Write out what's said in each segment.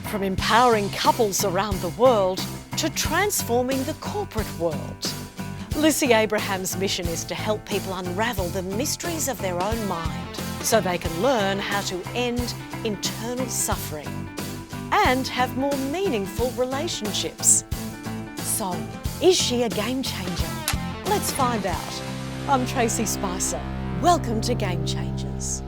From empowering couples around the world to transforming the corporate world. Lucy Abraham's mission is to help people unravel the mysteries of their own mind so they can learn how to end internal suffering and have more meaningful relationships. So, is she a game changer? Let's find out. I'm Tracy Spicer. Welcome to Game Changers.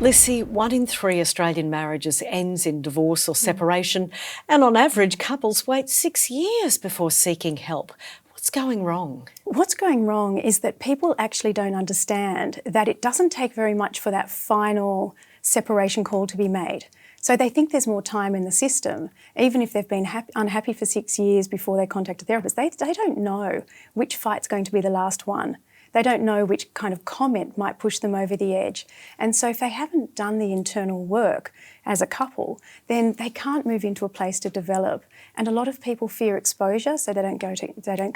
Lucy, 1 in 3 Australian marriages ends in divorce or separation, and on average, couples wait 6 years before seeking help. What's going wrong? What's going wrong is that people actually don't understand that it doesn't take very much for that final separation call to be made. So they think there's more time in the system. Even if they've been unhappy for 6 years before they contact a therapist, they don't know which fight's going to be the last one. They don't know which kind of comment might push them over the edge. And so if they haven't done the internal work as a couple, then they can't move into a place to develop. And a lot of people fear exposure, so they don't go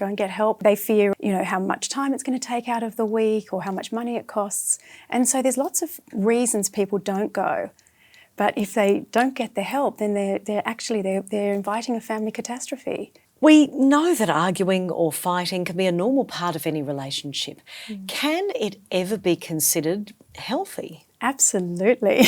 and get help. They fear, how much time it's going to take out of the week or how much money it costs. And so there's lots of reasons people don't go. But if they don't get the help, then they're inviting a family catastrophe. We know that arguing or fighting can be a normal part of any relationship. Can it ever be considered healthy? Absolutely.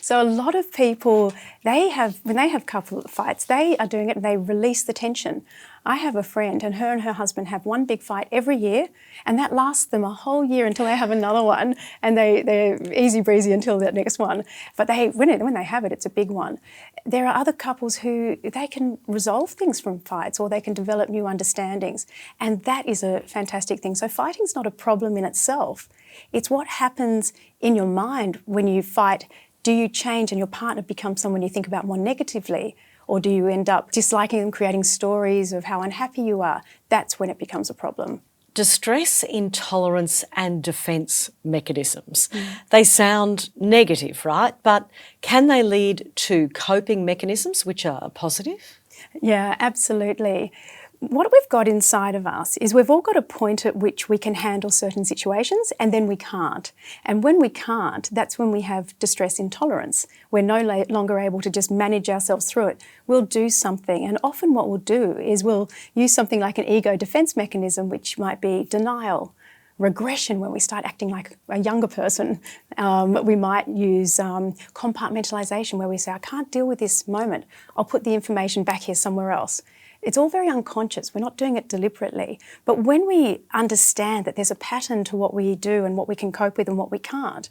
So a lot of people, when they have couple fights, they are doing it and they release the tension. I have a friend and her husband have one big fight every year, and that lasts them a whole year until they have another one, and they're easy breezy until that next one. But when they have it, it's a big one. There are other couples who they can resolve things from fights, or they can develop new understandings, and that is a fantastic thing. So fighting's not a problem in itself. It's what happens in your mind when you fight. Do you change and your partner becomes someone you think about more negatively? Or do you end up disliking them, creating stories of how unhappy you are? That's when it becomes a problem. Distress, intolerance and defence mechanisms. They sound negative, right? But can they lead to coping mechanisms which are positive? Yeah, absolutely. What we've got inside of us is we've all got a point at which we can handle certain situations and then we can't. And when we can't, that's when we have distress intolerance. We're no longer able to just manage ourselves through it. We'll do something, and often what we'll do is we'll use something like an ego defence mechanism, which might be denial, regression, when we start acting like a younger person. We might use compartmentalisation, where we say, I can't deal with this moment. I'll put the information back here somewhere else. It's all very unconscious. We're not doing it deliberately. But when we understand that there's a pattern to what we do and what we can cope with and what we can't,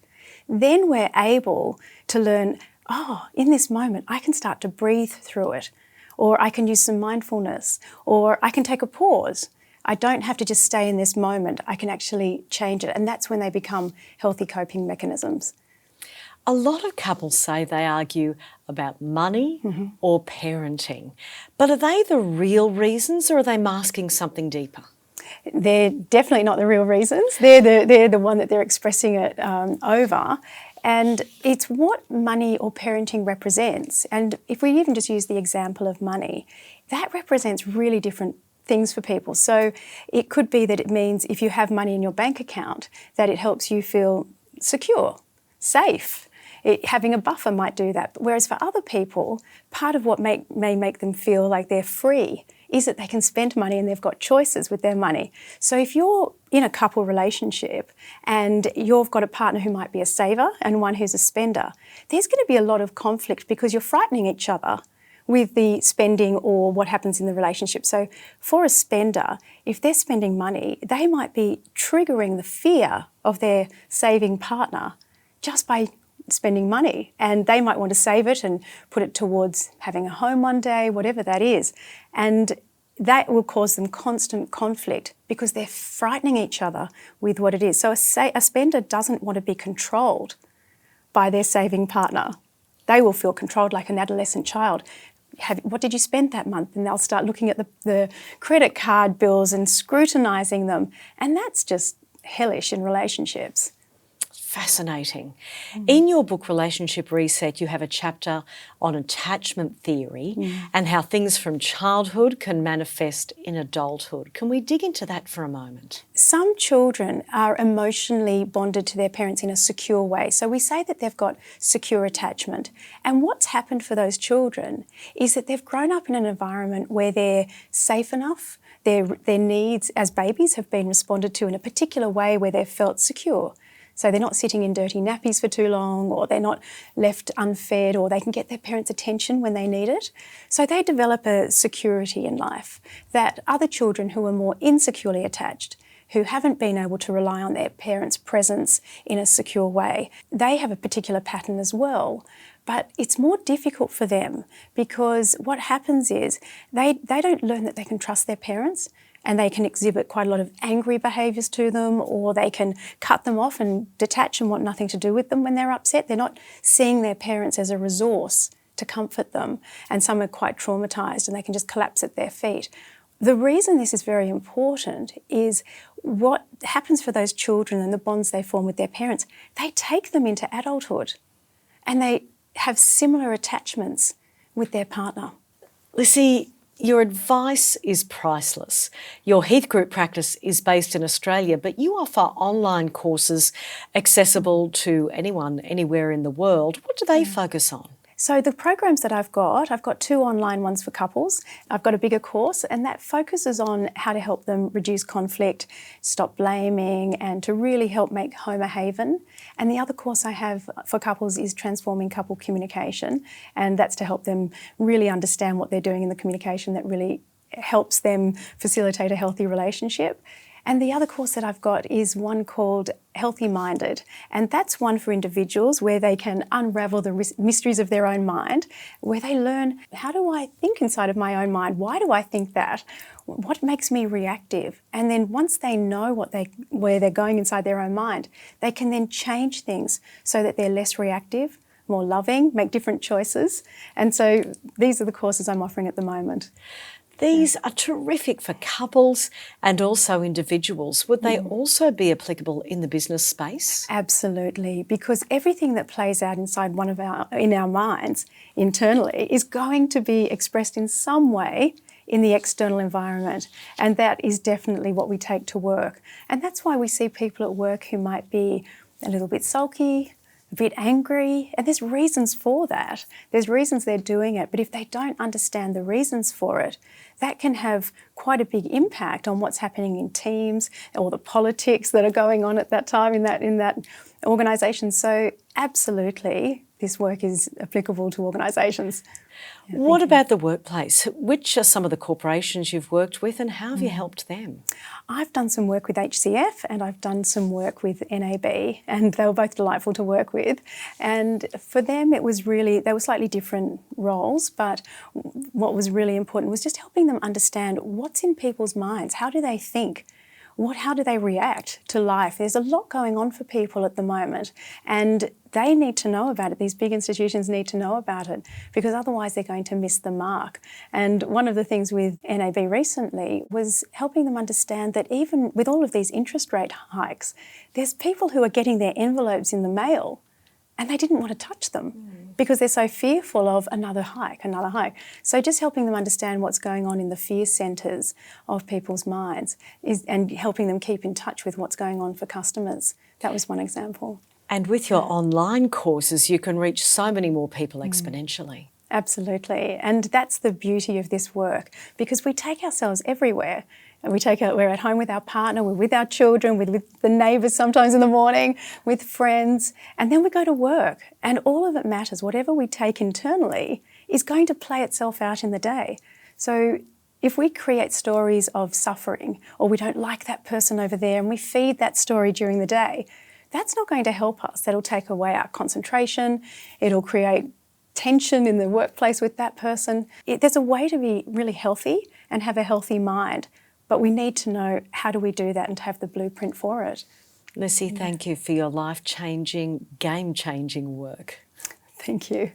then we're able to learn, in this moment, I can start to breathe through it, or I can use some mindfulness, or I can take a pause. I don't have to just stay in this moment. I can actually change it. And that's when they become healthy coping mechanisms. A lot of couples say they argue about money or parenting. But are they the real reasons, or are they masking something deeper? They're definitely not the real reasons. They're the one that they're expressing it over. And it's what money or parenting represents. And if we even just use the example of money, that represents really different things for people. So it could be that it means if you have money in your bank account, that it helps you feel secure, safe. Having a buffer might do that. Whereas for other people, part of what may make them feel like they're free is that they can spend money and they've got choices with their money. So if you're in a couple relationship and you've got a partner who might be a saver and one who's a spender, there's going to be a lot of conflict because you're frightening each other with the spending or what happens in the relationship. So for a spender, if they're spending money, they might be triggering the fear of their saving partner just by spending money, and they might want to save it and put it towards having a home one day, whatever that is. And that will cause them constant conflict because they're frightening each other with what it is. So a spender doesn't want to be controlled by their saving partner. They will feel controlled like an adolescent child. What did you spend that month? And they'll start looking at the credit card bills and scrutinising them. And that's just hellish in relationships. fascinating. In your book, Relationship Reset, you have a chapter on attachment theory and how things from childhood can manifest in adulthood. Can we dig into that for a moment? Some children are emotionally bonded to their parents in a secure way. So we say that they've got secure attachment. And what's happened for those children is that they've grown up in an environment where they're safe enough, their needs as babies have been responded to in a particular way where they've felt secure. So they're not sitting in dirty nappies for too long, or they're not left unfed, or they can get their parents' attention when they need it. So they develop a security in life that other children who are more insecurely attached, who haven't been able to rely on their parents' presence in a secure way, they have a particular pattern as well. But it's more difficult for them because what happens is they don't learn that they can trust their parents, and they can exhibit quite a lot of angry behaviours to them, or they can cut them off and detach and want nothing to do with them when they're upset. They're not seeing their parents as a resource to comfort them, and some are quite traumatised and they can just collapse at their feet. The reason this is very important is what happens for those children and the bonds they form with their parents. They take them into adulthood and they have similar attachments with their partner. Lissy, your advice is priceless. Your Heath Group practice is based in Australia, but you offer online courses accessible to anyone, anywhere in the world. What do they focus on? So the programs that I've got 2 online ones for couples. I've got a bigger course, and that focuses on how to help them reduce conflict, stop blaming, and to really help make home a haven. And the other course I have for couples is Transforming Couple Communication, and that's to help them really understand what they're doing in the communication that really helps them facilitate a healthy relationship. And the other course that I've got is one called Healthy Minded, and that's one for individuals where they can unravel the mysteries of their own mind, where they learn, how do I think inside of my own mind? Why do I think that? What makes me reactive? And then once they know where they're going inside their own mind, they can then change things so that they're less reactive, more loving, make different choices. And so these are the courses I'm offering at the moment. These are terrific for couples and also individuals. Would they also be applicable in the business space? Absolutely, because everything that plays out inside in our minds internally is going to be expressed in some way in the external environment, and that is definitely what we take to work. And that's why we see people at work who might be a little bit sulky, a bit angry, and there's reasons for that. There's reasons they're doing it, but if they don't understand the reasons for it, that can have quite a big impact on what's happening in teams or the politics that are going on at that time in that organisation. So absolutely, this work is applicable to organisations. Yeah, what about the workplace? Which are some of the corporations you've worked with and how have you helped them? I've done some work with HCF and I've done some work with NAB, and they were both delightful to work with. And for them, they were slightly different roles, but what was really important was just helping them understand what's in people's minds. How do they think? How do they react to life? There's a lot going on for people at the moment, and they need to know about it. These big institutions need to know about it, because otherwise they're going to miss the mark. And one of the things with NAB recently was helping them understand that even with all of these interest rate hikes, there's people who are getting their envelopes in the mail and they didn't want to touch them because they're so fearful of another hike. So just helping them understand what's going on in the fear centres of people's minds and helping them keep in touch with what's going on for customers. That was one example. And with your online courses, you can reach so many more people exponentially. Absolutely. And that's the beauty of this work, because we take ourselves everywhere. And we're at home with our partner, we're with our children, with the neighbours sometimes in the morning, with friends, and then we go to work. And all of it matters. Whatever we take internally is going to play itself out in the day. So if we create stories of suffering, or we don't like that person over there, and we feed that story during the day, that's not going to help us. That'll take away our concentration. It'll create tension in the workplace with that person. There's a way to be really healthy and have a healthy mind, but we need to know how do we do that and to have the blueprint for it. Lissy, thank you for your life-changing, game-changing work. Thank you.